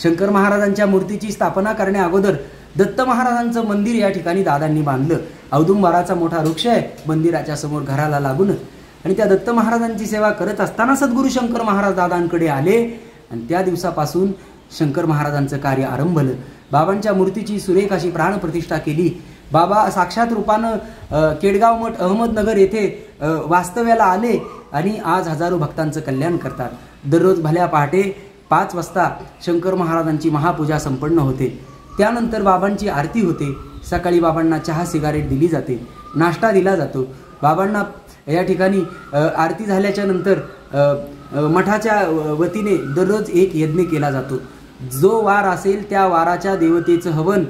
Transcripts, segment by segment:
शंकर महाराजांच्या मूर्तीची स्थापना करण्या अगोदर दत्त महाराजांचं मंदिर या ठिकाणी दादांनी बांधलं। औदुंबराचा मोठा वृक्ष आहे मंदिराच्या समोर घराला लागून, आणि त्या दत्त महाराजांची सेवा करत असताना सद्गुरू शंकर महाराज दादांकडे आले आणि त्या दिवसापासून शंकर महाराजांचं कार्य आरंभलं। बाबांच्या मूर्तीची सुरेख अशी प्राणप्रतिष्ठा केली। बाबा साक्षात रूपानं केडगाव मठ अहमदनगर येथे वास्तव्याला आले आणि आज हजारो भक्तांचं कल्याण करतात। दररोज भल्या पहाटे 5 वाजता शंकर महाराजांची महापूजा संपन्न होते। त्यानंतर बाबांची आरती होते। सकाळी बाबांना चहा सिगारेट दिली जाते, नाश्ता दिला जातो। बाबांना या ठिकाणी आरती झाल्याच्या नंतर मठाच्या वतीने दररोज एक यज्ञ केला जातो। जो वार असेल त्या वाराच्या देवतेचं हवन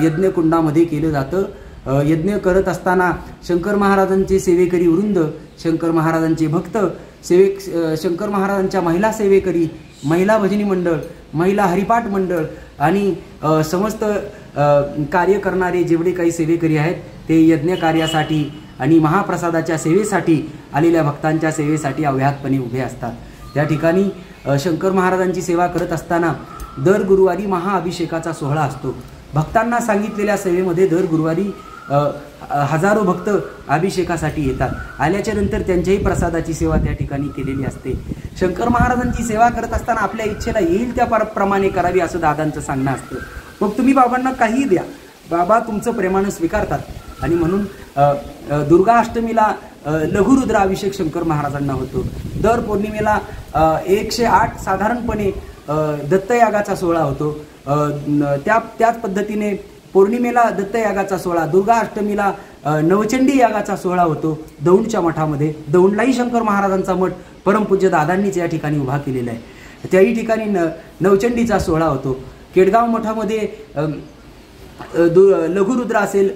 यज्ञकुंडामध्ये केलं जातं। यज्ञ करत असताना शंकर महाराजांचे सेवेकरी वृंद, शंकर महाराजांचे भक्त शंकर महाराजांच्या महिला सेवेकरी, महिला भजनी मंडळ, महिला हरिपाठ मंडळ आणि समस्त कार्य करणारे जेवढे काही सेवेकरी आहेत ते यज्ञ कार्यासाठी आणि महाप्रसादाच्या सेवेसाठी आलेल्या भक्तांच्या सेवेसाठी अव्याहतपणे उभे असतात। त्या ठिकाणी शंकर महाराजांची सेवा करत असताना दर गुरुवारी महाअभिषेकाचा सोहळा असतो। भक्तांना सांगितलेल्या सेवेमध्ये दर गुरुवारी हजारो भक्त अभिषेकासाठी येतात। आल्याच्या नंतर त्यांच्याही प्रसादाची सेवा त्या ठिकाणी केलेली असते। शंकर महाराजांची सेवा करत असताना आपल्या इच्छेला येईल त्या प्रमाणे करावी असं दादांचं सांगणं असतं। मग तुम्ही बाबांना काही द्या, बाबा तुमचं प्रेमानं स्वीकारतात। आणि म्हणून दुर्गा अष्टमीला लघुरुद्राभिषेक शंकर महाराजांना होतो। दर पौर्णिमेला 108 साधारणपणे दत्तयागाचा सोहळा होतो। त्याच पद्धतीने पौर्णिमेला दत्तयागाचा सोहळा, दुर्गा अष्टमीला नवचंडी यागाचा सोहळा होतो दौंडच्या मठामध्ये। दौंडलाही शंकर महाराजांचा मठ परमपूज्य दादांनीच या ठिकाणी उभा केलेला आहे। त्याही ठिकाणी नवचंडीचा सोहळा होतो। केडगाव मठामध्ये लघुरुद्र असेल,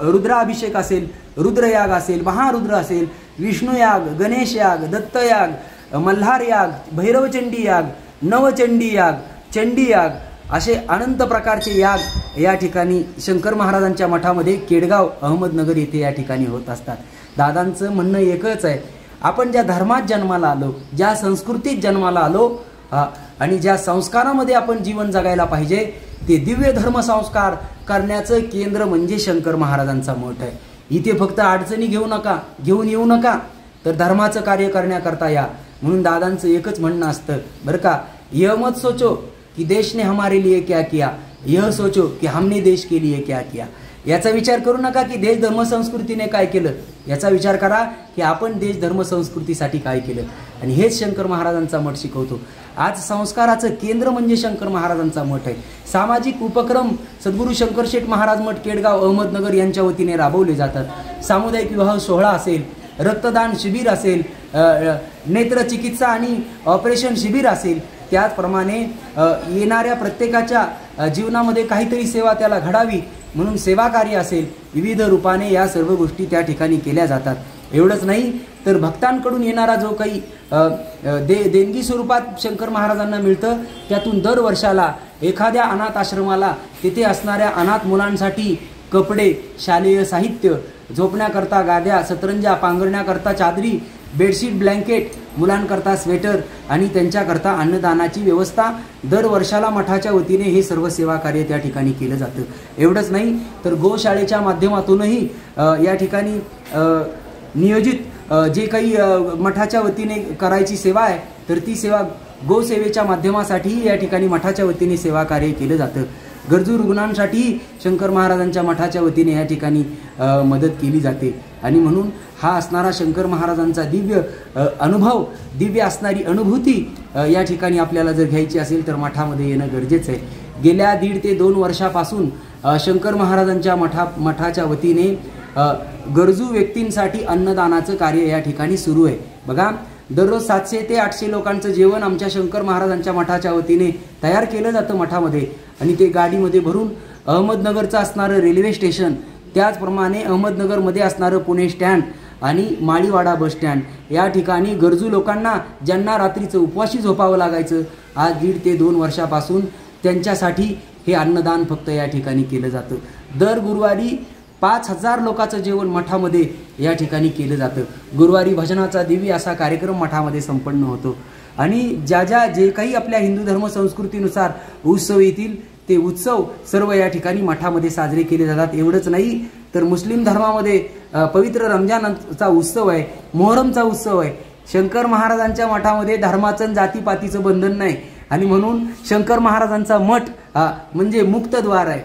रुद्राभिषेक असेल, रुद्रयाग असेल, महारुद्र असेल, विष्णुयाग, गणेश याग, दत्तयाग, मल्हार याग, भैरवचंडी याग, नवचंडी याग, चंडी याग असे अनंत प्रकारचे याग या ठिकाणी शंकर महाराजांच्या मठामध्ये केडगाव अहमदनगर येथे या ठिकाणी होत असतात। दादांचं म्हणणं एकच आहे, आपण ज्या धर्मात जन्माला आलो, ज्या संस्कृतीत जन्माला आलो आणि ज्या संस्कारामध्ये आपण जीवन जगायला पाहिजे ते दिव्य धर्म संस्कार करण्याचं केंद्र म्हणजे शंकर महाराजांचा मठ आहे। इथे फक्त अडचणी घेऊन येऊ नका, तर धर्माचं कार्य करण्याकरता या। म्हणून दादांचं एकच म्हणणं असतं बरं का, यह मत सोचो कि देश ने हमारे लिए क्या किया, यह सोचो कि हमने देश के लिए क्या किया। याचा विचार करू नका की देश धर्म संस्कृतीने काय केलं, याचा विचार करा की आपण देश धर्म संस्कृतीसाठी काय केलं। आणि हेच शंकर महाराजांचा मठ शिकवतो। आज संस्काराचं केंद्र म्हणजे शंकर महाराजांचा मठ आहे। सामाजिक उपक्रम सद्गुरू शंकर शेठ महाराज मठ केडगाव अहमदनगर यांच्या वतीने राबवले जातात। सामुदायिक विवाह सोहळा असेल, रक्तदान शिबिर असेल, नेत्रचिकित्सा आणि ऑपरेशन शिबिर असेल, त्याचप्रमाणे येणाऱ्या प्रत्येकाच्या जीवनामध्ये काहीतरी सेवा त्याला घडावी म्हणून सेवा कार्य असेल, विविध रूपाने या सर्व गोष्टी त्या ठिकाणी केल्या जातात। एवढंच नाही तर भक्तांकडून येणारा जो काही देणगी स्वरूपात शंकर महाराजांना मिळतं त्यातून दर वर्षाला एखाद्या अनाथ आश्रमाला तिथे असणाऱ्या अनाथ मुलांसाठी कपडे, शालेय साहित्य, झोपण्याकरता गाद्या, सतरंजा, पांघरण्याकरता चादरी, बेडशीट, ब्लँकेट, मुलांकरता स्वेटर आणि त्यांच्याकरता अन्नदानाची व्यवस्था दर वर्षाला मठाच्या वतीने हे सर्व सेवा कार्य त्या ठिकाणी केलं जातं। एवढंच नाही तर गोशाळेच्या माध्यमातूनही या ठिकाणी नियोजित जे काही मठाच्या वतीने करायची सेवा आहे तर ती सेवा गोसेवेच्या माध्यमासाठीही या ठिकाणी मठाच्या वतीने सेवा कार्य केलं जातं। गरजू रुग्णांसाठी शंकर महाराजांच्या मठाच्या वतीने या ठिकाणी मदत केली जाते। आणि म्हणून हा असणारा शंकर महाराजांचा दिव्य अनुभव, दिव्य असणारी अनुभूती या ठिकाणी आपल्याला जर घ्यायची असेल तर मठामध्ये येणं गरजेचं आहे। गेल्या 1.5 ते 2 वर्षापासून शंकर महाराजांच्या मठाच्या वतीने गरजू व्यक्तींसाठी अन्नदानाचं कार्य या ठिकाणी सुरू आहे। बघा, दररोज 700 ते 800 लोकांचं जेवण आमच्या शंकर महाराजांच्या मठाच्या वतीने तयार केलं जातं मठामध्ये आणि ते गाडीमध्ये भरून अहमदनगरचं असणारं रेल्वे स्टेशन, त्याचप्रमाणे अहमदनगरमध्ये असणारं पुणे स्टँड आणि माळीवाडा बस स्टँड या ठिकाणी गरजू लोकांना ज्यांना रात्रीचं उपवाशी झोपावं लागायचं आज 1.5 ते 2 वर्षापासून त्यांच्यासाठी हे अन्नदान फक्त या ठिकाणी केलं जातं। दर गुरुवारी 5000 लोकांचं जेवण मठामध्ये या ठिकाणी केलं जातं। गुरुवारी भजनाचा दिव्य असा कार्यक्रम मठामध्ये संपन्न होतो। आणि ज्या ज्या जे काही आपल्या हिंदू धर्म संस्कृतीनुसार उत्सव येतील ते उत्सव सर्व या ठिकाणी मठामध्ये साजरे केले जातात. एवढंच नाही तर मुस्लिम धर्मामध्ये पवित्र रमजानचा उत्सव आहे, मोहरमचा उत्सव आहे. शंकर महाराजांच्या मठामध्ये धर्माचं जातीपातीचं बंधन नाही आणि म्हणून शंकर महाराजांचा मठ म्हणजे मुक्तद्वार आहे.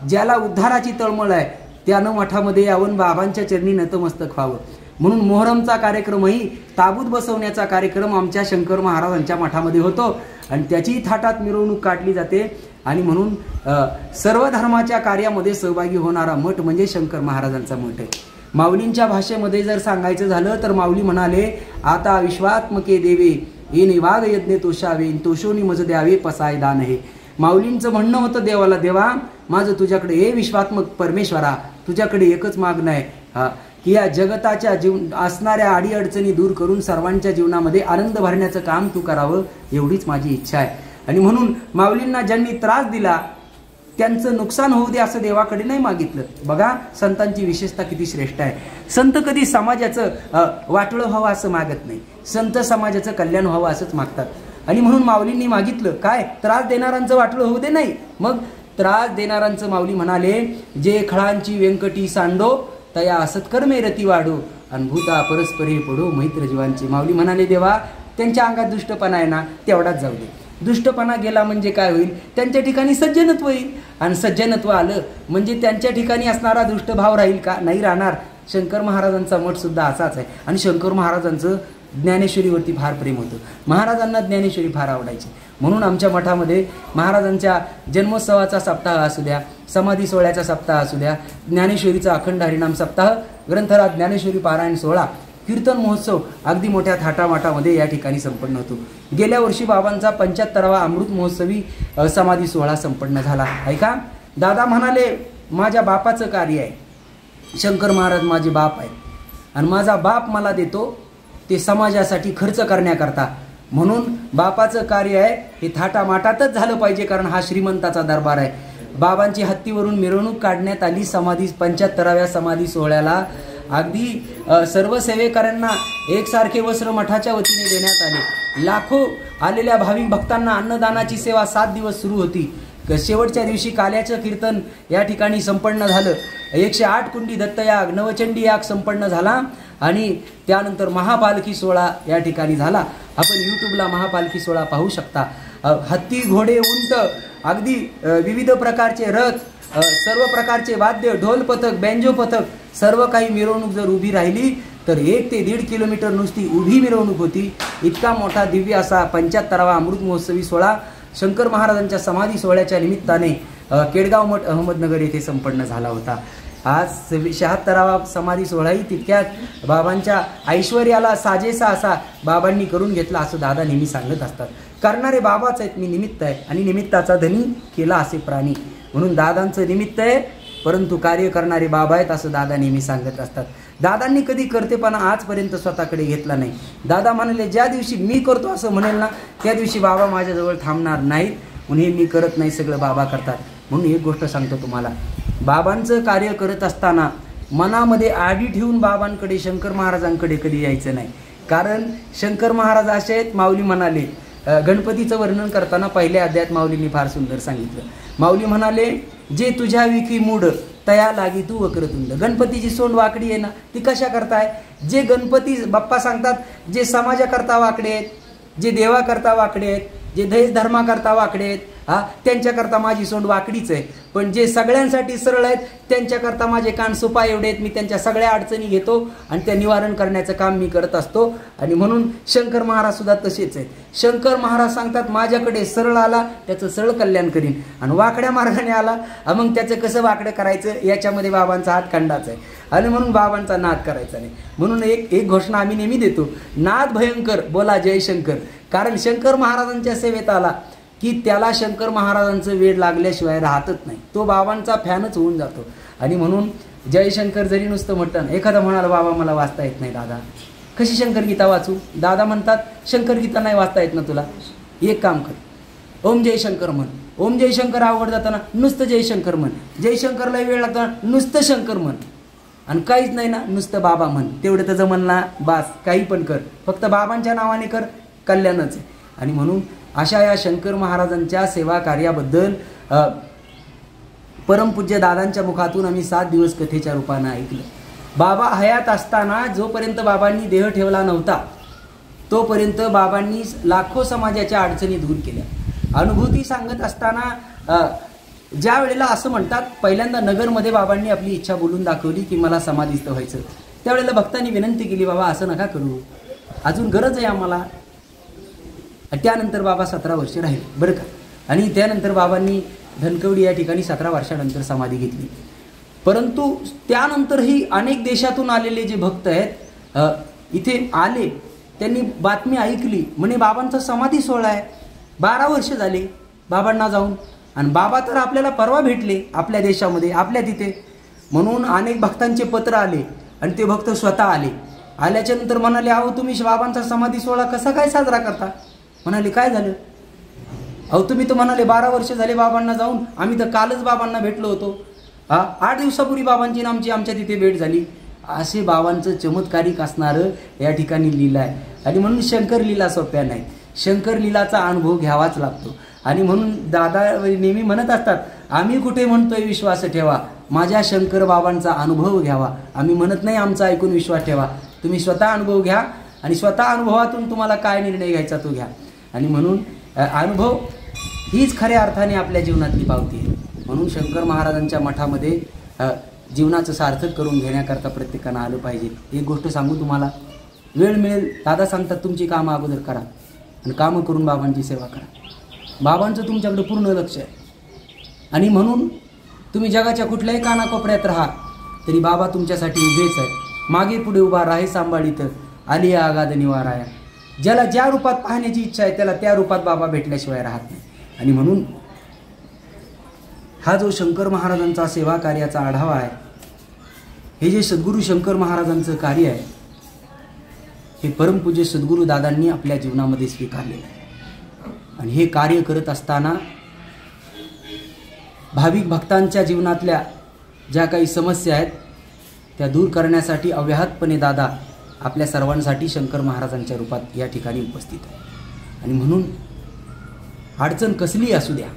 ज्याला उद्धाराची तळमळ आहे त्यानं मठामध्ये यावं, बाबांच्या चरणी नतमस्तक व्हावं. म्हणून मोहरमचा कार्यक्रमही ताबूत बसवण्याचा कार्यक्रम आमच्या शंकर महाराजांच्या मठामध्ये होतो आणि त्याची थाटात मिरवणूक काढली जाते. आणि म्हणून सर्व धर्माच्या कार्यामध्ये सहभागी होणारा मठ म्हणजे शंकर महाराजांचा मठ आहे. माऊलींच्या भाषेमध्ये जर सांगायचं झालं तर माऊली म्हणाले, आता विश्वात्मके देवे येणे वाघ यज्ञ तोषावे तोषोनी मज द्यावे पसाय दान हे. माऊलींचं म्हणणं होतं देवाला, देवा माझं तुझ्याकडे हे विश्वात्मक परमेश्वरा तुझ्याकडे एकच मागणं आहे की या जगताच्या असणाऱ्या अडीअडचणी दूर करून सर्वांच्या जीवनामध्ये आनंद भरण्याचं काम तू करावं, एवढीच माझी इच्छा आहे. आणि म्हणून माऊलींना ज्यांनी त्रास दिला त्यांचं नुकसान होऊ दे असं देवाकडे नाही मागितलं. बघा संतांची विशेषता किती श्रेष्ठ आहे. संत कधी समाजाचं वाटळं व्हावं असं मागत नाही, संत समाजाचं कल्याण व्हावं असंच मागतात. आणि म्हणून माऊलींनी मागितलं काय, त्रास देणाऱ्यांचं वाटळं होऊ दे नाही. मग त्रास देणाऱ्यांचं माऊली म्हणाले, जे खळांची व्यंकटी सांडो तया सत्कर्मे रती वाढो अनुभूता परस्परे पडो मैत्र जीवांची. माऊली म्हणाले, देवा त्यांच्या अंगात दुष्टपणा आहे ना तेवढाच जाऊ दे. दुष्टपणा गेला म्हणजे काय होईल, त्यांच्या ठिकाणी सज्जनत्व येईल आणि सज्जनत्व आलं म्हणजे त्यांच्या ठिकाणी असणारा दुष्टभाव राहील का, नाही राहणार. शंकर महाराजांचा मठ सुद्धा असाच आहे. आणि शंकर महाराजांचं ज्ञानेश्वरीवरती फार प्रेम होतं. महाराजांना ज्ञानेश्वरी फार आवडायची. म्हणून आमच्या मठामध्ये महाराजांच्या जन्मोत्सवाचा सप्ताह असू द्या, समाधी सोहळ्याचा सप्ताह असू द्या, ज्ञानेश्वरीचा अखंड हरिनाम सप्ताह, ग्रंथराज ज्ञानेश्वरी पारायण सोहळा, कीर्तन महोत्सव अगदी मोठ्या थाटामाटामध्ये या ठिकाणी संपन्न होतो. गेल्या वर्षी बाबांचा 75वा अमृत महोत्सवी समाधी सोहळा संपन्न झाला. ऐका, दादा म्हणाले माझ्या बापाचं कार्य आहे, शंकर महाराज माझे बाप आहे आणि माझा बाप मला देतो ते समाजासाठी खर्च करण्याकरता. म्हणून बापाचं कार्य आहे हे थाटामाटातच झालं पाहिजे, कारण हा श्रीमंताचा दरबार आहे. बाबांची हत्तीवरून मिरवणूक काढण्यात आली समाधी 75व्या समाधी सोहळ्याला. अगदी सर्व सेवेकऱ्यांना एकसारखे वस्त्र मठाच्या वतीने देण्यात आले. लाखो आलेल्या भाविक भक्तांना अन्नदानाची सेवा 7 दिवस सुरू होती. शेवटच्या दिवशी काल्याचं कीर्तन या ठिकाणी संपन्न झालं. 108 कुंडी दत्तयाग, नवचंडी याग संपन्न झाला आणि त्यानंतर महापालखी सोहळा या ठिकाणी झाला. आपण यूट्यूबला महापालखी सोहळा पाहू शकता. हत्ती, घोडे, उंट, अगदी विविध प्रकारचे रथ, सर्व प्रकारचे वाद्य, ढोल पथक, बँजो पथक, सर्व काही मिरवणूक जर उभी राहिली तर 1 ते 1.5 किलोमीटर नुसती उभी मिरवणूक होती. इतका मोठा दिव्य असा 75वा अमृत महोत्सवी सोहळा शंकर महाराजांच्या समाधी सोहळ्याच्या निमित्ताने केडगाव मठ अहमदनगर येथे संपन्न झाला होता. आज 76वा समाधी सोहळाही तितक्यात बाबांच्या ऐश्वर्याला साजेसा असा बाबांनी करून घेतला असं दादा नेहमी सांगत असतात. करणारे बाबाच आहेत, मी निमित्त आहे आणि निमित्ताचा धनी केला असे प्राणी. म्हणून दादांचं निमित्त आहे परंतु कार्य करणारे बाबा आहेत असं दादा नेहमी सांगत असतात. दादांनी कधी कर्तेपणा आजपर्यंत स्वतःकडे घेतला नाही. दादा म्हणाले, ज्या दिवशी मी करतो असं म्हणेल ना त्या दिवशी बाबा माझ्याजवळ थांबणार नाहीत. म्हणून मी करत नाही, सगळं बाबा करतात. म्हणून एक गोष्ट सांगतो तुम्हाला, बाबांचं कार्य करत असताना मनामध्ये आडी ठेवून बाबांकडे शंकर महाराजांकडे कधी यायचं नाही. कारण शंकर महाराज असे आहेत, माऊली म्हणाले गणपतीचं वर्णन करताना पहिल्या अध्यायात माऊलींनी फार सुंदर सांगितलं. माऊली म्हणाले, जे तुझ्या विकी मूड तया लागी तू वक्रतुंड. गणपतीची सोंड वाकडी आहे ना, ती कशा करताय? जे गणपती बाप्पा सांगतात, जे समाजाकरता वाकडे आहेत, जे देवाकरता वाकडे आहेत, जे देश धर्माकरता वाकडे आहेत, त्यांच्याकरता माझी सोंड वाकडीच आहे. पण जे सगळ्यांसाठी सरळ आहेत त्यांच्याकरता माझे कान सुपा एवढे आहेत. मी त्यांच्या सगळ्या अडचणी घेतो आणि त्या निवारण करण्याचं काम मी करत असतो. आणि म्हणून शंकर महाराज सुद्धा तसेच आहेत. शंकर महाराज सांगतात, माझ्याकडे सरळ आला त्याचं सरळ कल्याण करीन आणि वाकड्या मार्गाने आला मग त्याचं कसं वाकडं करायचं याच्यामध्ये बाबांचा हात खंडाचा आहे. आणि म्हणून बाबांचा नाद करायचा नाही. म्हणून एक घोषणा आम्ही नेहमी देतो, नाद भयंकर बोला जय शंकर. कारण शंकर महाराजांच्या सेवेत आला की त्याला शंकर महाराजांचं वेड लागल्याशिवाय राहतच नाही. तो बाबांचा फॅनच होऊन जातो. आणि म्हणून जयशंकर जरी नुसतं म्हटलं, एखादा म्हणाला बाबा मला वाचता येत नाही, दादा कशी शंकरगीता वाचू? दादा म्हणतात, शंकरगीता नाही वाचता येत ना तुला, एक काम कर, ओम जयशंकर म्हण. ओम जयशंकर अवघड जाताना नुसतं जयशंकर म्हण. जयशंकरला वेळ लागताना नुसतं शंकर म्हण. आणि काहीच नाही ना नुसतं बाबा म्हण. तेवढं तर जमन ना, बास काही पण कर, फक्त बाबांच्या नावाने कर. कल्याणच आहे. आणि म्हणून अशा या शंकर महाराजांच्या सेवा कार्याबद्दल परमपूज्य दादांच्या मुखातून आम्ही 7 दिवस कथेच्या रूपानं ऐकलं. बाबा हयात असताना जोपर्यंत बाबांनी देह ठेवला नव्हता तोपर्यंत बाबांनी लाखो समाजाच्या अडचणी दूर केल्या. अनुभूती सांगत असताना ज्या वेळेला असं म्हणतात, पहिल्यांदा नगरमध्ये बाबांनी आपली इच्छा बोलून दाखवली की मला समाधीस्थ व्हायचं. त्यावेळेला भक्तांनी विनंती केली, बाबा असं नका करू, अजून गरज आहे आम्हाला. त्यानंतर बाबा 17 वर्ष राहिले बरं का. आणि त्यानंतर बाबांनी धनकवडी या ठिकाणी 17 वर्षानंतर समाधी घेतली. परंतु त्यानंतरही अनेक देशातून आलेले जे भक्त आहेत इथे आले, त्यांनी बातमी ऐकली, म्हणे बाबांचा समाधी सोहळा आहे. 12 वर्ष झाले बाबांना जाऊन, आणि बाबा तर आपल्याला परवा भेटले आपल्या देशामध्ये, आपल्या तिथे. म्हणून अनेक भक्तांचे पत्र आले आणि ते भक्त स्वतः आले. आल्याच्या नंतर म्हणाले, अहो तुम्ही बाबांचा समाधी सोहळा कसा काय साजरा करता? म्हणाले काय झालं? अहो तुम्ही तर म्हणाले 12 वर्ष झाले बाबांना जाऊन, आम्ही तर कालच बाबांना भेटलो होतो. 8 दिवसापूर्वी बाबांची आमची आमच्या तिथे भेट झाली. असे बाबांचं चमत्कारिक असणारं या ठिकाणी लीला आहे. आणि म्हणून शंकर लीला सोप्या नाही, शंकर लीलाचा अनुभव घ्यावाच लागतो. आणि म्हणून दादा नेहमी म्हणत असतात, आम्ही कुठे म्हणतोय विश्वास ठेवा, माझ्या शंकर बाबांचा अनुभव घ्यावा. आम्ही म्हणत नाही आमचा ऐकून विश्वास ठेवा, तुम्ही स्वतः अनुभव घ्या आणि स्वतः अनुभवातून तुम्हाला काय निर्णय घ्यायचा तो घ्या. आणि म्हणून अनुभव हीच खऱ्या अर्थाने आपल्या जीवनातली पावती आहे. म्हणून शंकर महाराजांच्या मठामध्ये जीवनाचं सार्थक करून घेण्याकरता प्रत्येकानं आलं पाहिजे. एक गोष्ट सांगू तुम्हाला, वेळ मिळेल दादा सांगतात तुमची कामं अगोदर करा आणि कामं करून बाबांची सेवा करा. बाबांचं तुमच्याकडे पूर्ण लक्ष आहे. आणि म्हणून तुम्ही जगाच्या कुठल्याही कानाकोपऱ्यात राहा तरी बाबा तुमच्यासाठी उभेच आहेत. मागे पुढे उभा राहे सांभाळीत आली आगाध निवाराया. ज्याला ज्या रूपात पाहण्याची इच्छा आहे त्याला त्या रूपात बाबा भेटल्याशिवाय राहत नाही. आणि म्हणून हा जो शंकर महाराजांचा सेवा कार्याचा आढावा आहे, हे जे सद्गुरू शंकर महाराजांचं कार्य आहे, हे परमपूज्य सद्गुरू दादांनी आपल्या जीवनामध्ये स्वीकारलेलं आहे. आणि हे कार्य करत असताना भाविक भक्तांच्या जीवनातल्या ज्या काही समस्या आहेत त्या दूर करण्यासाठी अव्याहतपणे दादा आपल्या सर्वांसाठी शंकर महाराजांच्या रूपात या ठिकाणी उपस्थित आहे. आणि म्हणून अडचण कसली असू द्या,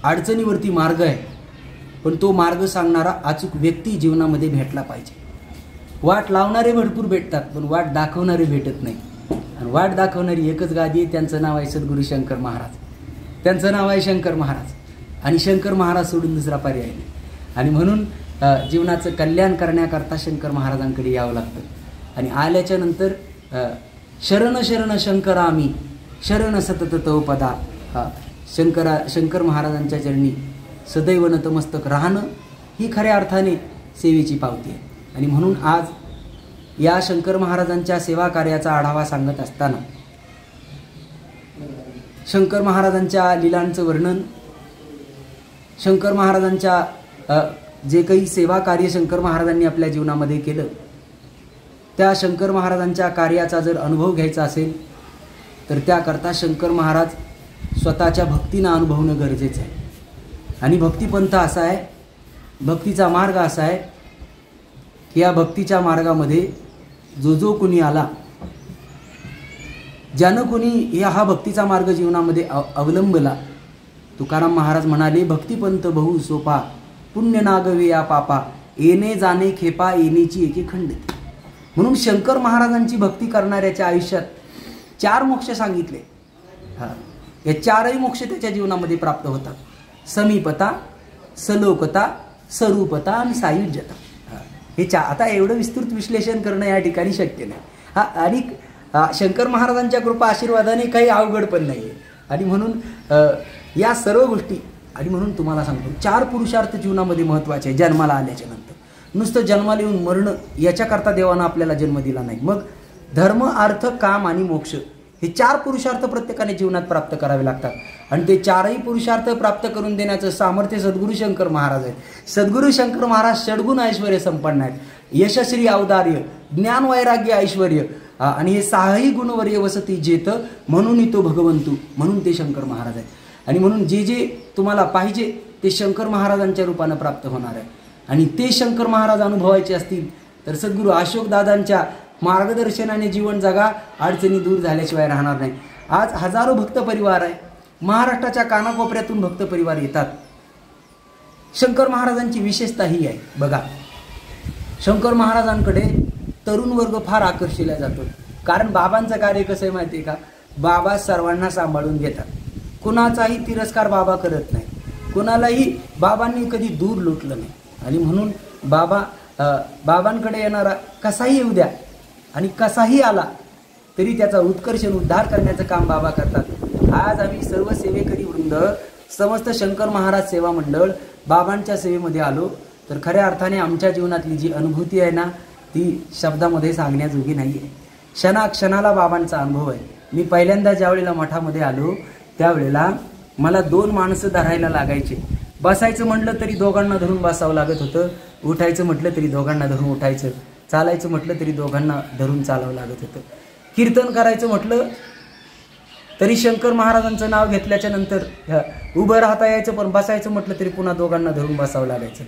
अडचणीवरती मार्ग आहे, पण तो मार्ग सांगणारा अचूक व्यक्ती जीवनामध्ये भेटला पाहिजे. वाट लावणारे भरपूर भेटतात पण वाट दाखवणारे भेटत नाही. आणि वाट दाखवणारी एकच गादी आहे, त्यांचं नाव आहे सद्गुरू शंकर महाराज. त्यांचं नाव आहे शंकर महाराज. आणि शंकर महाराज सोडून दुसरा पर्याय नाही. आणि म्हणून जीवनाचं कल्याण करण्याकरता शंकर महाराजांकडे यावं लागतं. आणि आल्याच्या नंतर शरण शरण शंकरामी शरण सतत तव पदा, शंकर महाराजांच्या चरणी सदैव नतमस्तक राहणं ही खऱ्या अर्थाने सेवेची पावती आहे. आणि म्हणून आज या शंकर महाराजांच्या सेवा कार्याचा आढावा सांगत असताना शंकर महाराजांच्या लीलांचं वर्णन, शंकर महाराजांच्या जे काही सेवा कार्य शंकर महाराजांनी आपल्या जीवनामध्ये केलं, त्या शंकर महाराजांच्या कार्याचा जर अनुभव घ्यायचा असेल तर त्याकरता शंकर महाराज स्वतःच्या भक्तीनं अनुभवणं गरजेचं आहे. आणि भक्तिपंथ असा आहे, भक्तीचा मार्ग असा आहे की या भक्तीच्या मार्गामध्ये जो कोणी आला, ज्यानं कोणी हा भक्तीचा मार्ग जीवनामध्ये अवलंबला, तुकाराम महाराज म्हणाले, भक्तिपंथ बहु सोपा पुण्य नागवे या पापा येणे जाणे खेपा येणेची एके खंडित. म्हणून शंकर महाराजांची भक्ती करणाऱ्याच्या आयुष्यात 4 मोक्ष सांगितले. या 4ही मोक्ष त्याच्या जीवनामध्ये प्राप्त होतात. समीपता, सलोकता, स्वरूपता आणि सायुज्यता. हे आता एवढं विस्तृत विश्लेषण करणं या ठिकाणी शक्य नाही. आणि शंकर महाराजांच्या कृपा आशीर्वादाने काही अवघड पण नाही आहे. आणि म्हणून या सर्व गोष्टी, आणि म्हणून तुम्हाला सांगतो 4 पुरुषार्थ जीवनामध्ये महत्त्वाचे आहे. जन्माला आल्याच्या नंतर नुसतं जन्माला येऊन मरणं याच्याकरता देवानं आपल्याला जन्म दिला नाही. मग धर्म, अर्थ, काम आणि मोक्ष हे 4 पुरुषार्थ प्रत्येकाने जीवनात प्राप्त करावे लागतात. आणि ते 4ही पुरुषार्थ प्राप्त करून देण्याचं सामर्थ्य सद्गुरू शंकर महाराज आहेत. सद्गुरू शंकर महाराज षड्गुण ऐश्वर्य संपन्न आहेत. यशश्री औदार्य, ज्ञान वैराग्य ऐश्वर्य आणि हे 6ही गुणवर्य वसती जेत म्हणून तो भगवंतू, म्हणून ते शंकर महाराज आहेत. आणि म्हणून जे जे तुम्हाला पाहिजे ते शंकर महाराजांच्या रूपानं प्राप्त होणार आहे. आणि ते शंकर महाराज अनुभवायचे असतील तर सद्गुरू अशोकदादांच्या मार्गदर्शनाने जीवन जगा, अडचणी दूर झाल्याशिवाय राहणार नाही. आज हजारो भक्त परिवार आहे. महाराष्ट्राच्या कानाकोपऱ्यातून भक्त परिवार येतात. शंकर महाराजांची विशेषता ही आहे बघा, शंकर महाराजांकडे तरुण वर्ग फार आकर्षिला जातो. कारण बाबांचं कार्य कसं आहे माहिती आहे का, बाबा सर्वांना सांभाळून घेतात. कुणाचाही तिरस्कार बाबा करत नाही, कुणालाही बाबांनी कधी दूर लुटलं नाही. आणि म्हणून बाबांकडे येणारा कसाही येऊ द्या आणि कसाही आला तरी त्याचा उत्कर्ष उद्धार करण्याचं काम बाबा करतात. आज आम्ही सर्व सेवेकरी वृंद, समस्त शंकर महाराज सेवा मंडळ बाबांच्या सेवेमध्ये आलो तर खऱ्या अर्थाने आमच्या जीवनातली जी अनुभूती आहे ना, ती शब्दामध्ये सांगण्याजोगी नाही आहे. क्षणाक्षणाला बाबांचा अनुभव आहे. मी पहिल्यांदा ज्यावेळेला मठामध्ये आलो त्यावेळेला मला 2 माणसं धरायला लागायचे. बसायचं म्हटलं तरी दोघांना धरून बसावं लागत होतं, उठायचं म्हटलं तरी दोघांना धरून उठायचं, चालायचं म्हटलं तरी दोघांना धरून चालावं लागत होतं. कीर्तन करायचं म्हटलं तरी शंकर महाराजांचं नाव घेतल्याच्या नंतर उभं राहता यायचं, पण बसायचं म्हटलं तरी पुन्हा दोघांना धरून बसावं लागायचं.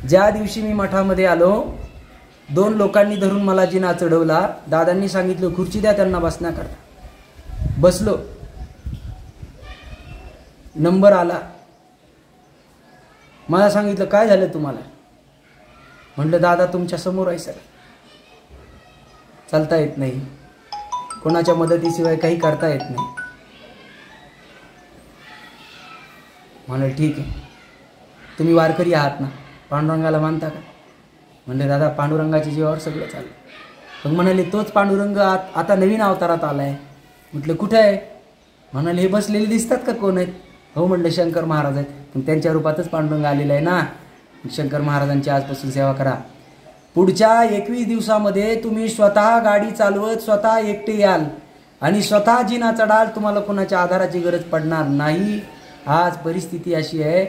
ज्या दिवशी मी मठामध्ये आलो 2 लोकांनी धरून मला जिना चढवला. दादांनी सांगितलं खुर्ची द्या त्यांना बसण्याकरता. बसलो, नंबर आला. मला सांगितलं काय झालं तुम्हाला? म्हटलं दादा तुमच्या समोर आहे सर, चालता येत नाही, कोणाच्या मदतीशिवाय काही करता येत नाही. म्हणाले ठीक आहे, तुम्ही वारकरी आहात ना, पांडुरंगाला मानता का? म्हणले दादा पांडुरंगाच्या जीवावर सगळं चाललं. मग म्हणाले तोच पांडुरंग आता नवीन अवतारात आलाय. म्हटलं कुठे आहे? म्हणाले हे बसलेले दिसतात का, कोण आहेत? हो म्हटलं शंकर महाराज आहेत. पण त्यांच्या रूपातच पांडुरंग आलेला आहे ना. शंकर महाराजांची आजपासून सेवा करा. पुढच्या 21 दिवसामध्ये तुम्ही स्वतः गाडी चालवत स्वतः एकटे याल आणि स्वतः जिना चढाल. तुम्हाला कोणाच्या आधाराची गरज पडणार नाही. आज परिस्थिती अशी आहे.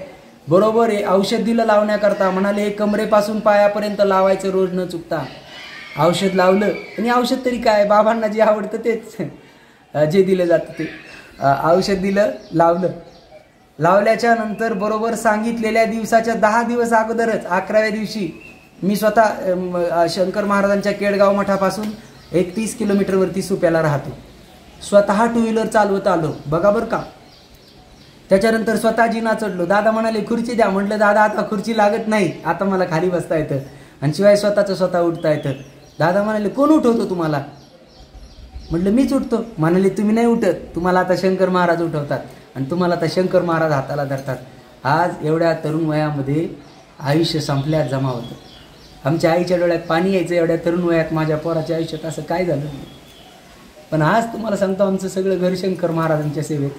बरोबर आहे, औषध दिलं लावण्याकरता. म्हणाले कमरेपासून पायापर्यंत लावायचं रोज न चुकता. औषध लावलं आणि औषध तरी काय, बाबांना जे आवडतं तेच जे दिलं जातं ते औषध दिलं, लावलं. लावल्याच्या नंतर बरोबर सांगितलेल्या दिवसाच्या 10 दिवस अगोदरच 11व्या दिवशी मी स्वतः शंकर महाराजांच्या केडगाव मठापासून 30 किलोमीटरवरती सुप्याला राहतो. स्वतः 2 व्हीलर चालवत आलो बघा बरं का. त्याच्यानंतर स्वतः जिना चढलो. दादा म्हणाले खुर्ची द्या. म्हटलं दादा आता खुर्ची लागत नाही, आता मला खाली बसता येतं आणि शिवाय स्वतःचं स्वतः उठता येतं. दादा म्हणाले कोण उठवतो तुम्हाला? म्हटलं मीच उठतो. म्हणाले तुम्ही नाही उठत, तुम्हाला आता शंकर महाराज उठवतात आणि तुम्हाला आता शंकर महाराज हाताला धरतात. आज एवढ्या तरुण वयामध्ये आयुष्य संपल्यात जमा होतं. आमच्या आईच्या डोळ्यात पाणी यायचं, एवढ्या तरुण वयात माझ्या पोराच्या आयुष्यात असं काय झालं. पण आज तुम्हाला सांगतो आमचं सगळं घर शंकर महाराजांच्या सेवेत.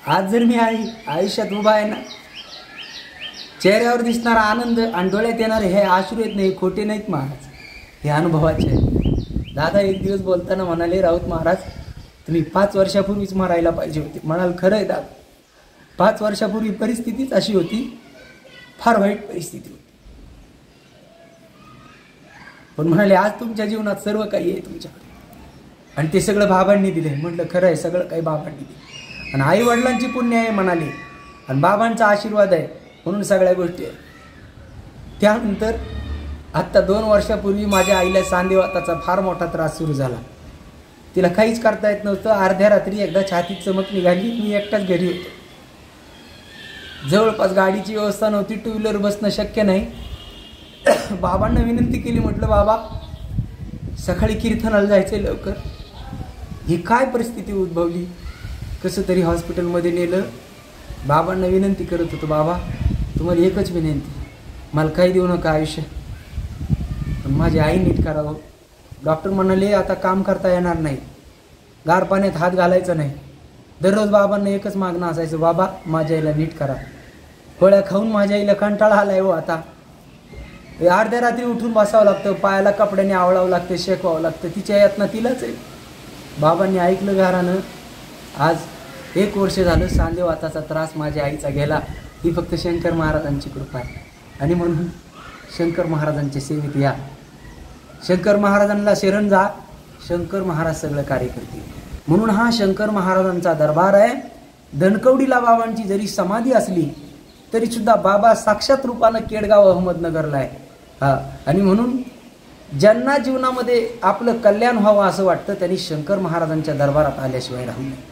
आज जर मी आयुष्यात उभा आहे ना, चेहऱ्यावर दिसणारा आनंद आणि डोळ्यात येणारे हे अश्रू आहेत नाही, खोटे नाहीत महाराज, हे अनुभवाचे आहेत. दादा एक दिवस बोलताना म्हणाले राऊत महाराज तुम्ही 5 वर्षापूर्वीच मरायला पाहिजे होते. म्हणाल खरं आहे दादा, 5 वर्षापूर्वी परिस्थितीच अशी होती, फार वाईट परिस्थिती होती. पण म्हणाले आज तुमच्या जीवनात सर्व काही आहे तुमच्याकडे आणि ते सगळं बाबांनी दिले. म्हटलं खरं आहे, सगळं काही बाबांनी दिले आणि आई वडिलांची पुण्य आहे म्हणाले आणि बाबांचा आशीर्वाद आहे म्हणून सगळ्या गोष्टी आहे. त्यानंतर आत्ता 2 वर्षापूर्वी माझ्या आईला सांधेवाताचा फार मोठा त्रास सुरू झाला. तिला काहीच करता येत नव्हतं. अर्ध्या रात्री एकदा छातीत चमक निघाली. मी एकटाच घरी होतो. जवळपास गाडीची व्यवस्था नव्हती, 2 व्हीलर बसणं शक्य नाही. बाबांना विनंती केली, म्हटलं बाबा सकाळी कीर्तनाला जायचंय लवकर. ही काय परिस्थिती उद्भवली. कसं तरी हॉस्पिटलमध्ये नेलं. बाबांना विनंती करत होतो, बाबा तुम्हाला एकच विनंती, मला काही देऊ नका आयुष्य, पण माझी आई नीट करावं. डॉक्टर म्हणाले आता काम करता येणार नाही, गार पाण्यात हात घालायचा नाही. दररोज बाबांना एकच मागणं असायचं, बाबा माझ्या आईला नीट करा. गोळ्या खाऊन माझ्या आईला कंटाळा आलाय हो. आता अर्ध्या रात्री उठून बसावं लागतं, पायाला कपड्याने आवळावं लागतं, शेकवावं लागतं. तिच्या यातना तिलाच आहे. बाबांनी ऐकलं घरानं. आज 1 वर्ष झालं सांधेवाताचा त्रास माझ्या आईचा गेला. ही फक्त शंकर महाराजांची कृपा आहे. आणि म्हणून शंकर महाराजांच्या सेवेत या, शंकर महाराजांना शरण जा, शंकर महाराज सगळं कार्य करतील. म्हणून हा शंकर महाराजांचा दरबार आहे. धनकवडीला बाबांची जरी समाधी असली तरी सुद्धा बाबा साक्षात रूपानं केडगाव अहमदनगरला आहे. आणि म्हणून ज्यांना जीवनामध्ये आपलं कल्याण व्हावं असं वाटतं त्यांनी शंकर महाराजांच्या दरबारात आल्याशिवाय राहू नये.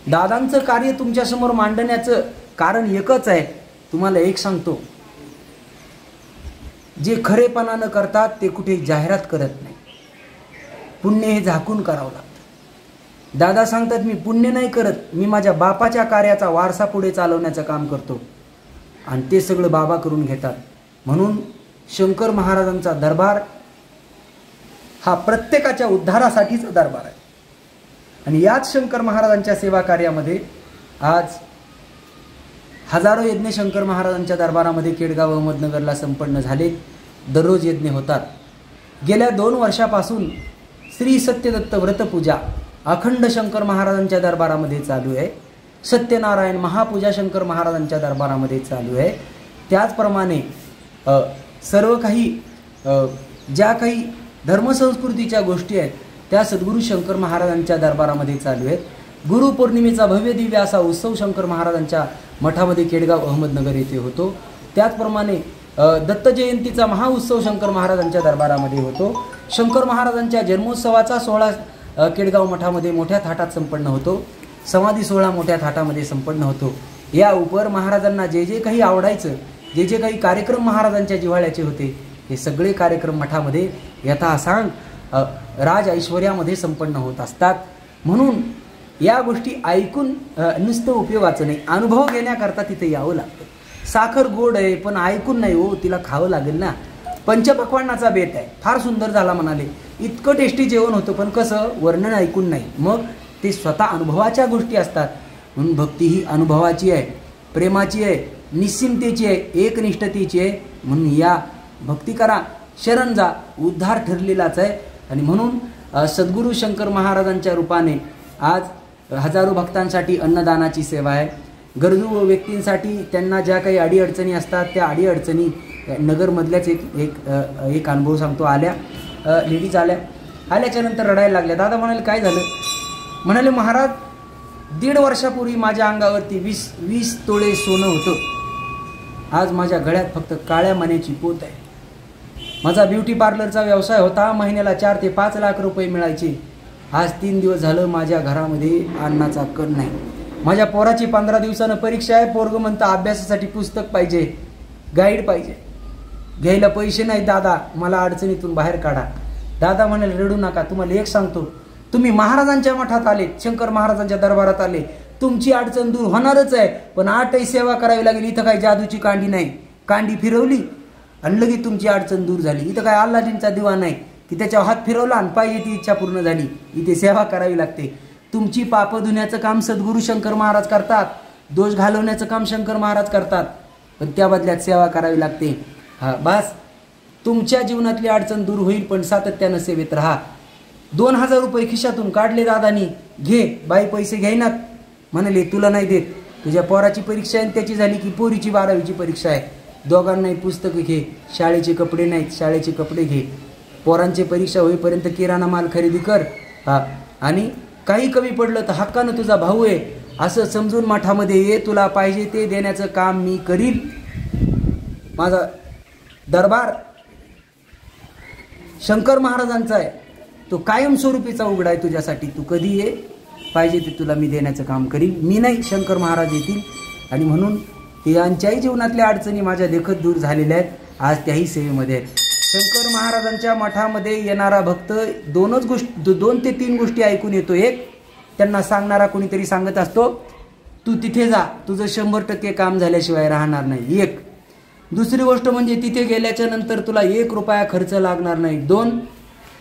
दादांचं कार्य तुमच्यासमोर मांडण्याचं कारण एकच आहे. तुम्हाला एक सांगतो, जे खरेपणानं करतात ते कुठे जाहिरात करत नाही. पुण्य हे झाकून करावं लागतं. दादा सांगतात मी पुण्य नाही करत, मी माझ्या बापाच्या कार्याचा वारसा पुढे चालवण्याचं काम करतो आणि ते सगळं बाबा करून घेतात. म्हणून शंकर महाराजांचा दरबार हा प्रत्येकाच्या उद्धारासाठीचा दरबार आहे. आणि याच शंकर महाराजांच्या सेवा कार्यामध्ये आज हजारो यज्ञ शंकर महाराजांच्या दरबारामध्ये केडगाव अहमदनगरला संपन्न झाले. दररोज यज्ञ होतात. गेल्या 2 वर्षापासून श्री सत्यदत्त व्रतपूजा अखंड शंकर महाराजांच्या दरबारामध्ये चालू आहे. सत्यनारायण महापूजा शंकर महाराजांच्या दरबारामध्ये चालू आहे. त्याचप्रमाणे सर्व काही ज्या काही धर्मसंस्कृतीच्या गोष्टी आहेत त्या सद्गुरू शंकर महाराजांच्या दरबारामध्ये चालू आहेत. गुरुपौर्णिमेचा भव्य दिव्य असा उत्सव शंकर महाराजांच्या मठामध्ये केडगाव अहमदनगर येथे होतो. त्याचप्रमाणे दत्त जयंतीचा महाउत्सव शंकर महाराजांच्या दरबारामध्ये होतो. शंकर महाराजांच्या जन्मोत्सवाचा सोहळा केडगाव मठामध्ये मोठ्या थाटात संपन्न होतो. समाधी सोहळा मोठ्या थाटामध्ये संपन्न होतो. या उपर महाराजांना जे जे काही आवडायचं, जे जे काही कार्यक्रम महाराजांच्या जिव्हाळ्याचे होते हे सगळे कार्यक्रम मठामध्ये यथासांग राज ऐश्वर्यामध्ये संपन्न होत असतात. म्हणून या गोष्टी ऐकून नुसतं उपयोगाचं नाही, अनुभव घेण्याकरता तिथे यावं लागतं. साखर गोड आहे पण ऐकून नाही हो, तिला खावं लागेल ना. पंचपक्वान्नाचा बेत आहे, फार सुंदर झाला म्हणाले. इतकं टेस्टी जेवण होतं पण कसं, वर्णन ऐकून नाही. मग ते स्वतः अनुभवाच्या गोष्टी असतात. म्हणून भक्ती ही अनुभवाची आहे, प्रेमाची आहे, निश्चिंतेची आहे, एकनिष्ठतेची आहे. म्हणून या भक्ती करा, शरण जा, उद्धार ठरलेलाच आहे. आणि म्हणून सद्गुरू शंकर महाराजांच्या रूपाने आज हजारो भक्तांसाठी अन्नदानाची सेवा आहे. गरजू व्यक्तींसाठी त्यांना ज्या काही अडीअडचणी असतात त्या अडीअडचणी नगरमधल्याच एक अनुभव सांगतो. लेडीज आल्याच्या नंतर रडायला लागल्या. दादा म्हणाले काय झालं? म्हणाले महाराज 1.5 वर्षापूर्वी माझ्या अंगावरती 20 तोळे सोनं होतं. आज माझ्या गळ्यात फक्त काळ्या मण्याची पोत आहे. माझा ब्युटी पार्लरचा व्यवसाय होता, महिन्याला 4 ते 5 लाख रुपये मिळायचे. आज 3 दिवस झालं माझ्या घरामध्ये अन्नाचा कण नाही. माझ्या पोराची 15 दिवसानं परीक्षा आहे. पोरगं म्हणतं अभ्यासासाठी पुस्तक पाहिजे, गाईड पाहिजे, घ्यायला पैसे नाही. दादा मला अडचणीतून बाहेर काढा. दादा म्हणाले रडू नका, तुम्हाला एक सांगतो, तुम्ही महाराजांच्या मठात आले, शंकर महाराजांच्या दरबारात आले, तुमची अडचण दूर होणारच आहे. पण 8 सेवा करावी लागेल. इथं काही जादूची कांडी नाही, कांडी फिरवली आणि लगेच तुमची अडचण दूर झाली. इथं काय अल्लादीनचा दिवा नाही की त्याच्यावर हात फिरवला आणि पाहिजे ती इच्छा पूर्ण झाली. इथे सेवा करावी लागते. तुमची पाप धुण्याचं काम सद्गुरू शंकर महाराज करतात, दोष घालवण्याचं काम शंकर महाराज करतात, पण त्या बदल्यात सेवा करावी लागते. हा बस, तुमच्या जीवनातली अडचण दूर होईल, पण सातत्यानं सेवेत राहा. 2000 रुपये खिशातून काढले दादानी, घे. बाई पैसे घेईनात. म्हणाले तुला नाही देत, तुझ्या पोराची परीक्षा आहे, त्याची झाली की पोरीची 12वीची परीक्षा आहे. दोघांनाही पुस्तकं घे, शाळेचे कपडे नाहीत, शाळेचे कपडे घे. पोरांची परीक्षा होईपर्यंत किराणा माल खरेदी कर. आणि काही कमी पडलं तर हक्कानं तुझा भाऊ आहे असं समजून मठामध्ये ये. तुला पाहिजे ते देण्याचं काम मी करील. माझा दरबार शंकर महाराजांचा आहे, तो कायमस्वरूपीचा उघडा आहे तुझ्यासाठी. तू कधी ये, पाहिजे ते तुला मी देण्याचं काम करील. मी नाही, शंकर महाराज येतील. आणि म्हणून यांच्याही जीवनातल्या अडचणी माझ्या देखत दूर झालेल्या आहेत. आज त्याही सेवेमध्ये आहेत. शंकर महाराजांच्या मठामध्ये येणारा भक्त 2 ते 3 गोष्टी ऐकून येतो. एक, त्यांना सांगणारा कोणीतरी सांगत असतो तू तिथे जा, तुझं 100% काम झाल्याशिवाय राहणार नाही. एक. दुसरी गोष्ट म्हणजे तिथे गेल्याच्या नंतर तुला 1 रुपया खर्च लागणार नाही. 2.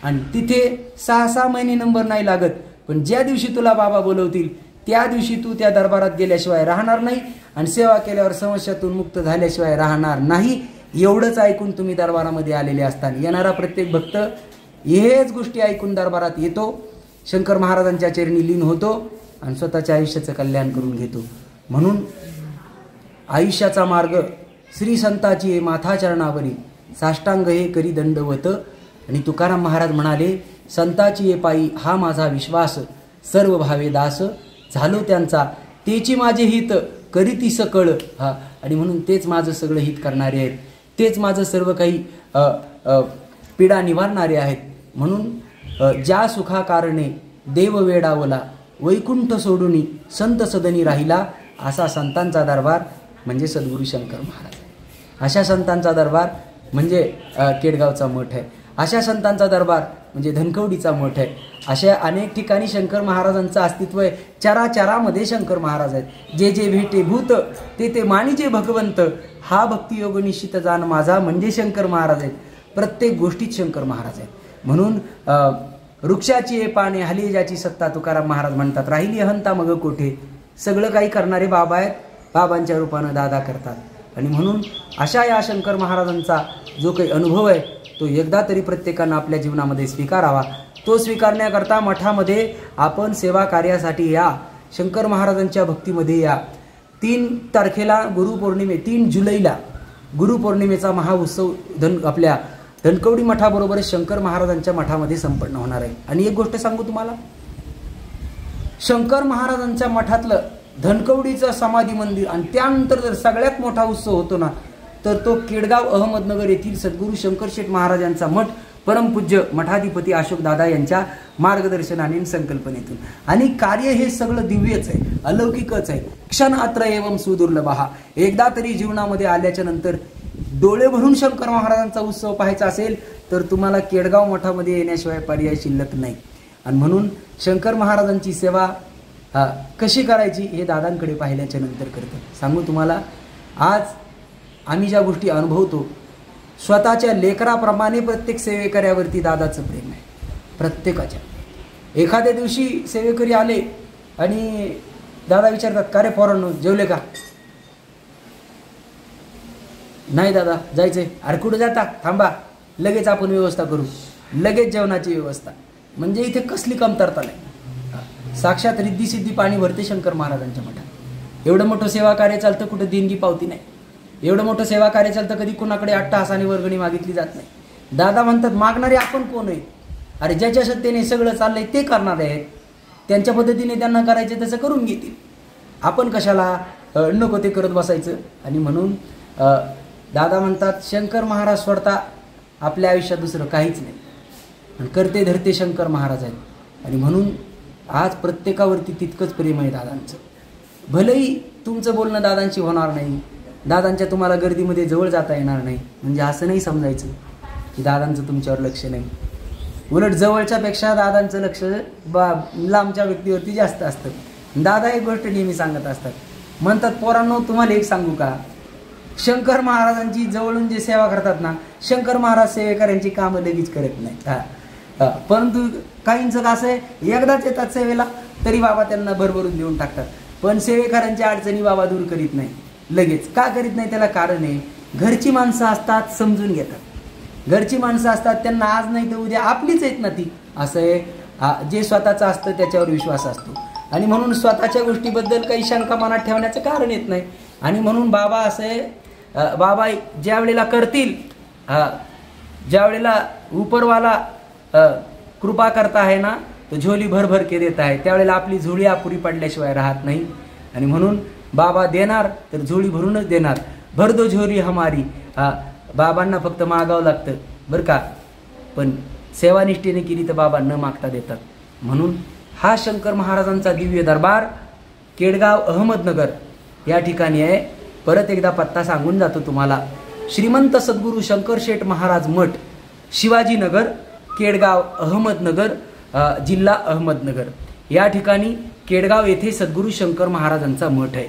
आणि तिथे 6 महिने नंबर नाही लागत, पण ज्या दिवशी तुला बाबा बोलवतील त्या दिवशी तू त्या दरबारात गेल्याशिवाय राहणार नाही आणि सेवा केल्यावर समस्यातून मुक्त झाल्याशिवाय राहणार नाही. एवढंच ऐकून तुम्ही दरबारामध्ये आलेले असताना येणारा प्रत्येक भक्त हेच गोष्टी ऐकून दरबारात येतो, शंकर महाराजांच्या चरणी लीन होतो आणि स्वतःच्या आयुष्याचं कल्याण करून घेतो. म्हणून आयुष्याचा मार्ग श्री संताची हे माथा चरणावरी, साष्टांग हे करी दंडवत. आणि तुकाराम महाराज म्हणाले संताची हे पायी हा माझा विश्वास, सर्व भावे दास झालो त्यांचा, तेची माझे हित करीती सकळ. आणि म्हणून तेच माझं सगळं हित करणारे आहेत, तेच माझं सर्व काही पीडा निवारणारे आहेत. म्हणून ज्या सुखाकारणे देव वेडावला, वैकुंठ सोडून संत सदनी राहिला, असा संतांचा दरबार म्हणजे सद्गुरू शंकर महाराज. अशा संतांचा दरबार म्हणजे केडगावचा मठ आहे. अशा संतांचा दरबार म्हणजे धनकवडीचा मठ आहे. अशा अनेक ठिकाणी शंकर महाराजांचं अस्तित्व आहे. चराचरामध्ये शंकर महाराज आहेत. जे जे भेटे भूत ते ते मानिजे भगवंत, हा भक्तियोग निश्चित जाण माझा, म्हणजे शंकर महाराज आहेत. प्रत्येक गोष्टीत शंकर महाराज आहेत. म्हणून वृक्षाची ए पाने हली ज्याची सत्ता, तुकाराम महाराज म्हणतात. राहिली अहंता मग कोठे, सगळं काही करणारे बाबा आहेत. बाबांच्या रूपानं दादा करतात. आणि म्हणून अशा या शंकर महाराजांचा जो काही अनुभव आहे तो एकदा तरी प्रत्येकानं आपल्या जीवनामध्ये स्वीकारावा. तो स्वीकारण्याकरता मठामध्ये आपण सेवा कार्यासाठी या. शंकर महाराजांच्या भक्तीमध्ये या. 3 तारखेला गुरुपौर्णिमे, 3 जुलैला गुरुपौर्णिमेचा महाउत्सव आपल्या धनकवडी मठाबरोबर शंकर महाराजांच्या मठामध्ये संपन्न होणार आहे. आणि एक गोष्ट सांगू तुम्हाला, शंकर महाराजांच्या मठातलं धनकवडीचं समाधी मंदिर आणि त्यानंतर जर सगळ्यात मोठा उत्सव होतो ना, तर तो केडगाव अहमदनगर येथील सद्गुरू शंकरशेठ महाराजांचा मठ परमपूज्य मठाधिपती अशोक दादा यांच्या मार्गदर्शनाने संकल्पनेतून. आणि कार्य हे सगळं दिव्यच आहे, अलौकिकच आहे. क्षण अत्र एवं सुदुर्लभः. एकदा तरी जीवनामध्ये आल्याच्या नंतर डोळे भरून शंकर महाराजांचा उत्सव पाहायचा असेल तर तुम्हाला केडगाव मठामध्ये येण्याशिवाय पर्याय शिल्लक नाही. आणि म्हणून शंकर महाराजांची सेवा कशी करायची हे दादांकडे पाहिल्याच्या नंतर करतो. सांगू तुम्हाला, आज आम्ही ज्या गोष्टी अनुभवतो, स्वतःच्या लेकराप्रमाणे प्रत्येक सेवेकऱ्यावरती दादाचं प्रेम आहे. प्रत्येकाच्या. एखाद्या दिवशी सेवेकरी आले आणि दादा विचारतात, का रे पोरांनो जेवले का? नाही दादा जायचंय. अरे कुठं जाता? थांबा, लगेच आपण व्यवस्था करू. लगेच जेवणाची व्यवस्था. म्हणजे इथे कसली कमतरता नाही. साक्षात रिद्धी सिद्धी पाणी भरते शंकर महाराजांच्या मठात. एवढं मोठं सेवा कार्य चालतं, कुठं देणगी पावती नाही. एवढं मोठं सेवा कार्य चालतं, कधी कुणाकडे अट्टहासाने वर्गणी मागितली जात नाही. दादा म्हणतात, मागणारे आपण कोण आहे? अरे ज्याच्या सत्तेने सगळं चाललंय ते करणारे आहेत. त्यांच्या पद्धतीने त्यांना करायचे तसं करून घेतील. आपण कशाला नको ते करत बसायचं. आणि म्हणून दादा म्हणतात, शंकर महाराज सोडता आपल्या आयुष्यात दुसरं काहीच नाही. आणि करते धरते शंकर महाराज आहेत. आणि म्हणून आज प्रत्येकावरती तितकंच प्रेम आहे दादांचं. भलेही तुमचं बोलणं दादांशी होणार नाही, दादांच्या तुम्हाला गर्दीमध्ये जवळ जाता येणार नाही, म्हणजे असं नाही समजायचं की दादांचं तुमच्यावर लक्ष नाही. उलट जवळच्या पेक्षा दादांचं लक्ष लांबच्या व्यक्तीवरती जास्त असतं. दादा एक गोष्ट नेहमी सांगत असतात, म्हणतात, पोरांनो तुम्हाला एक सांगू का, शंकर महाराजांची जवळून जे सेवा करतात ना, शंकर महाराज सेवेकऱ्यांची कामं लगेच करत नाहीत. परंतु काहींचं असं आहे, एकदाच येतात सेवेला तरी बाबा त्यांना भरभरून देऊन टाकतात. पण सेवेकऱ्यांच्या अडचणी बाबा दूर करीत नाही लगेच. का करीत नाही? त्याला कारण आहे, घरची माणसं असतात, समजून घेतात. घरची माणसं असतात, त्यांना आज नाही तर उद्या आपलीच आहेत ना ती. असं आहे, जे स्वतःचं असतं त्याच्यावर विश्वास असतो. आणि म्हणून स्वतःच्या गोष्टीबद्दल काही शंका मनात ठेवण्याचं कारण येत नाही. आणि म्हणून बाबा असं आहे, बाबा ज्या वेळेला करतील, ज्या वेळेला उपरवाला कृपा करता है ना, तो झोली भरभर के देता है, त्यावेळेला आपली झोळी अपुरी पडल्याशिवाय राहत नाही. आणि म्हणून बाबा देणार तर झोळी भरूनच देणार. भर दो झोली हमारी. बाबांना फक्त मागावं लागतं बरं का, पण सेवानिष्ठेने केली तर बाबा न मागता देतात. म्हणून हा शंकर महाराजांचा दिव्य दरबार केडगाव अहमदनगर या ठिकाणी आहे. परत एकदा पत्ता सांगून जातो तुम्हाला. श्रीमंत सद्गुरू शंकरशेठ महाराज मठ, शिवाजीनगर, केडगाव अहमदनगर, जिल्हा अहमदनगर या ठिकाणी केडगाव येथे सद्गुरू शंकर महाराजांचा मठ आहे.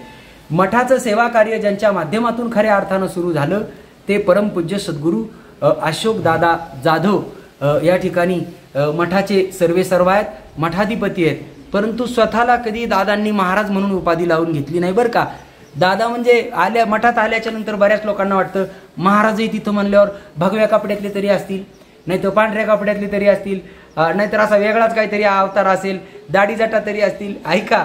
मठाचं सेवा कार्य ज्यांच्या माध्यमातून खऱ्या अर्थानं सुरू झालं ते परमपूज्य सद्गुरू अशोक दादा जाधव या ठिकाणी मठाचे सर्वेसर्वा आहेत, मठाधिपती आहेत. परंतु स्वतःला कधी दादांनी महाराज म्हणून उपाधी लावून घेतली नाही बरं का. दादा म्हणजे मठात आल्याच्या नंतर बऱ्याच लोकांना वाटतं महाराजही तिथं म्हणल्यावर भगव्या कपड्यातले तरी असतील, नाही तर पांढऱ्या कपड्यातले तरी असतील, नाहीतर असा वेगळाच काहीतरी अवतार असेल, दाढी जटा तरी असतील. ऐका,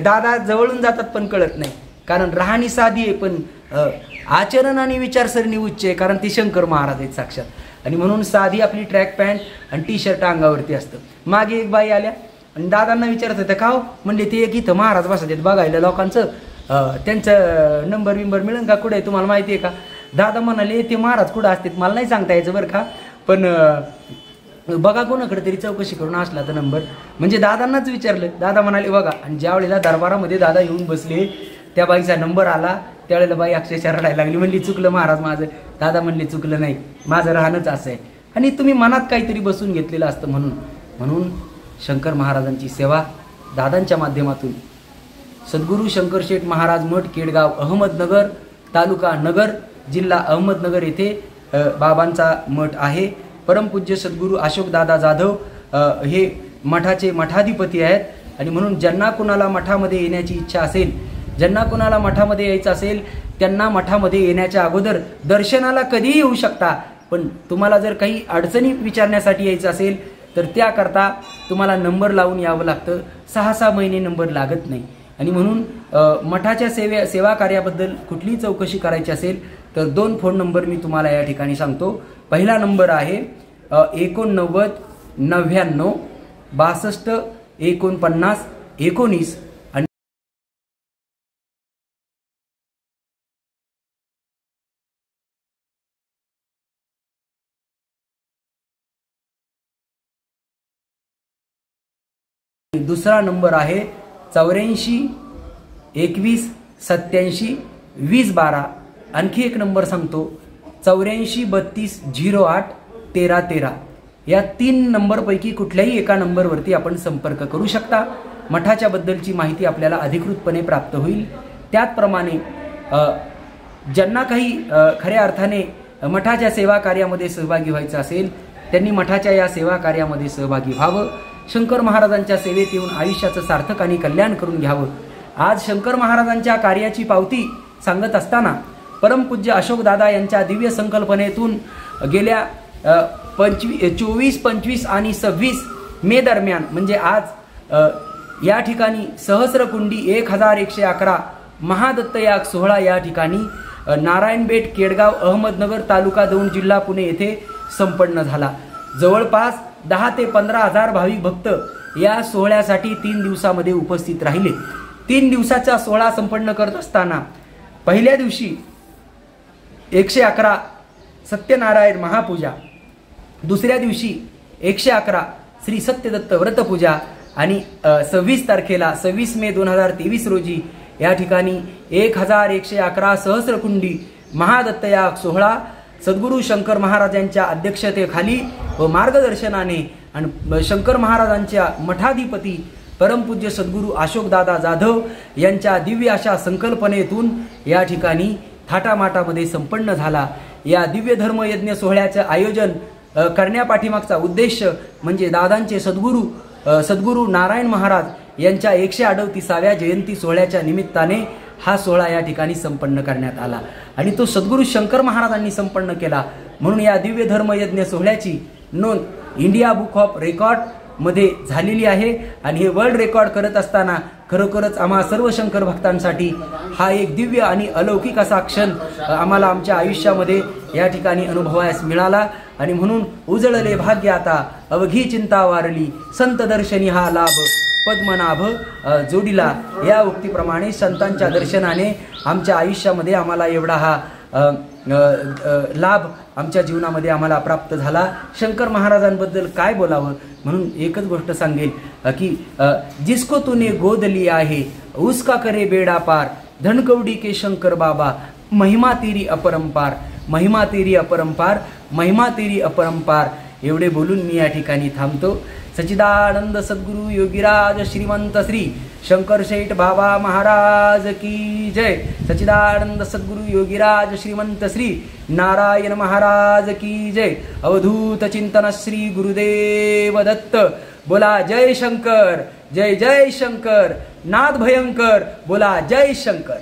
दादा जवळून जातात पण कळत नाही, कारण राहणी साधी आहे पण आचरण आणि विचारसरणी उच्च आहे, कारण ते शंकर महाराज आहेत साक्षात. आणि म्हणून साधी आपली ट्रॅक पॅन्ट आणि टी शर्ट अंगावरती असतं. मागे एक बाई आल्या आणि दादांना विचारत होत्या, का हो? म्हणजे ते एक इथं महाराज बसत आहेत बघायला लोकांचं, त्यांचं नंबर विंबर मिळेल का, कुठे आहे तुम्हाला माहिती आहे का? दादा म्हणाले, ते महाराज कुठं असतात मला नाही सांगता यायचं बरं का, पण बघा कोणाकडे तरी चौकशी करून असला तर नंबर. म्हणजे दादांनाच विचारलं, दादा म्हणाले बघा. आणि ज्या वेळेला दरबारामध्ये दादा येऊन बसले त्या बाईचा नंबर आला त्यावेळेला बाई अक्षरशः रडायला लागली. म्हणली चुकलं महाराज माझं. दादा म्हणले चुकलं नाही, माझं राहणंच असं आहे. आणि तुम्ही मनात काहीतरी बसून घेतलेलं असतं म्हणून शंकर महाराजांची सेवा दादांच्या माध्यमातून सद्गुरू शंकरशेठ महाराज मठ केडगाव अहमदनगर तालुका नगर जिल्हा अहमदनगर येथे बाबांचा मठ आहे. परमपूज्य सद्गुरू अशोकदादा जाधव हे मठाचे मठाधिपती आहेत. आणि म्हणून ज्यांना कुणाला मठामध्ये येण्याची इच्छा असेल, ज्यांना कुणाला मठामध्ये यायचं असेल त्यांना मठामध्ये येण्याच्या अगोदर दर्शनाला कधीही येऊ शकता. पण तुम्हाला जर काही अडचणी विचारण्यासाठी यायचं असेल तर त्याकरता तुम्हाला नंबर लावून यावं लागतं. 6-6 महिने नंबर लागत नाही. आणि म्हणून मठाच्या सेवा कार्याबद्दल कुठलीही चौकशी करायची असेल तर 2 फोन नंबर मी तुम्हाला या ठिकाणी सांगतो. पहिला नंबर आहे 89 99 62 49 19 आणि दुसरा नंबर आहे 84 21 87 20 12. आणखी एक नंबर सांगतो 84 32 08 13 13. या 3 नंबरपैकी कुठल्याही एका नंबरवरती आपण संपर्क करू शकता. मठाच्या बद्दलची माहिती आपल्याला अधिकृतपणे प्राप्त होईल. त्याचप्रमाणे ज्यांना काही खऱ्या अर्थाने मठाच्या सेवा कार्यामध्ये सहभागी व्हायचं असेल त्यांनी मठाच्या या सेवा कार्यामध्ये सहभागी व्हावं. शंकर महाराजांच्या सेवेत येऊन आयुष्याचं सार्थक आणि कल्याण करून घ्यावं. आज शंकर महाराजांच्या कार्याची पावती सांगत असताना परमपूज्य अशोकदादा यांच्या दिव्य संकल्पनेतून गेल्या 24, 25 आणि 26 मे दरम्यान म्हणजे आज या ठिकाणी सहस्रकुंडी 1111 महादत्तयाग सोहळा या ठिकाणी नारायणपेठ केडगाव अहमदनगर तालुका दौंड जिल्हा पुणे येथे संपन्न झाला. जवळपास 10 ते 15 हजार भाविक भक्त या सोहळ्यासाठी 3 दिवसामध्ये उपस्थित राहिले. 3 दिवसाचा सोहळा संपन्न करत असताना पहिल्या दिवशी 111 सत्यनारायण महापूजा, दुसऱ्या दिवशी 111 श्री सत्यदत्त व्रतपूजा आणि 26 तारखेला 26 मे 2023 रोजी या ठिकाणी 1111 सहस्रकुंडी महादत्तयाग सोहळा सद्गुरू शंकर महाराजांच्या अध्यक्षतेखाली व मार्गदर्शनाने आणि शंकर महाराजांच्या मठाधिपती परमपूज्य सद्गुरू अशोकदादा जाधव यांच्या दिव्य अशा संकल्पनेतून या ठिकाणी थाटामाटामध्ये संपन्न झाला. या दिव्य धर्मयज्ञ सोहळ्याचं आयोजन करण्यापाठीमागचा उद्देश म्हणजे दादांचे सद्गुरू नारायण महाराज यांच्या 138व्या जयंती सोहळ्याच्या निमित्ताने हा सोहळा या ठिकाणी संपन्न करण्यात आला आणि तो सद्गुरू शंकर महाराजांनी संपन्न केला. म्हणून या दिव्य धर्मयज्ञ सोहळ्याची नोंद इंडिया बुक ऑफ रेकॉर्ड मध्ये झालेली आहे आणि हे वर्ल्ड रेकॉर्ड करत असताना खरोखरच आम्हा सर्व शंकर भक्तांसाठी हा एक दिव्य आणि अलौकिक असा क्षण आम्हाला आमच्या आयुष्यामध्ये या ठिकाणी अनुभवायस मिळाला. आणि म्हणून उजळले भाग्य आता अवघी चिंता वारली संत दर्शनी हा लाभ पद्मनाभ जोडीला. या उक्तीप्रमाणे संतांच्या दर्शनाने आमच्या आयुष्यामध्ये आम्हाला एवढा हा लाभ आमच्या जीवनामध्ये आम्हाला प्राप्त झाला. शंकर महाराजांबद्दल काय बोलावं म्हणून एकच गोष्ट सांगेल की जिसको तूने गोद लिया है उसका करे बेड़ा पार, धनकवडी के शंकर बाबा महिमा तेरी अपरंपार, महिमा तेरी अपरंपार, महिमा तेरी अपरंपार. एवढे बोलून मी या ठिकाणी थांबतो. सच्चिदानंद सद्गुरु योगीराज श्रीमंत श्री शंकर शेठ बाबा महाराज की जय. सच्चिदानंद सद्गुरु योगीराज श्रीमंत श्री नारायण महाराज की जय. अवधूत चिंतन श्री गुरुदेव दत्त. बोला जय शंकर, जय जय शंकर. नाद भयंकर. बोला जय शंकर.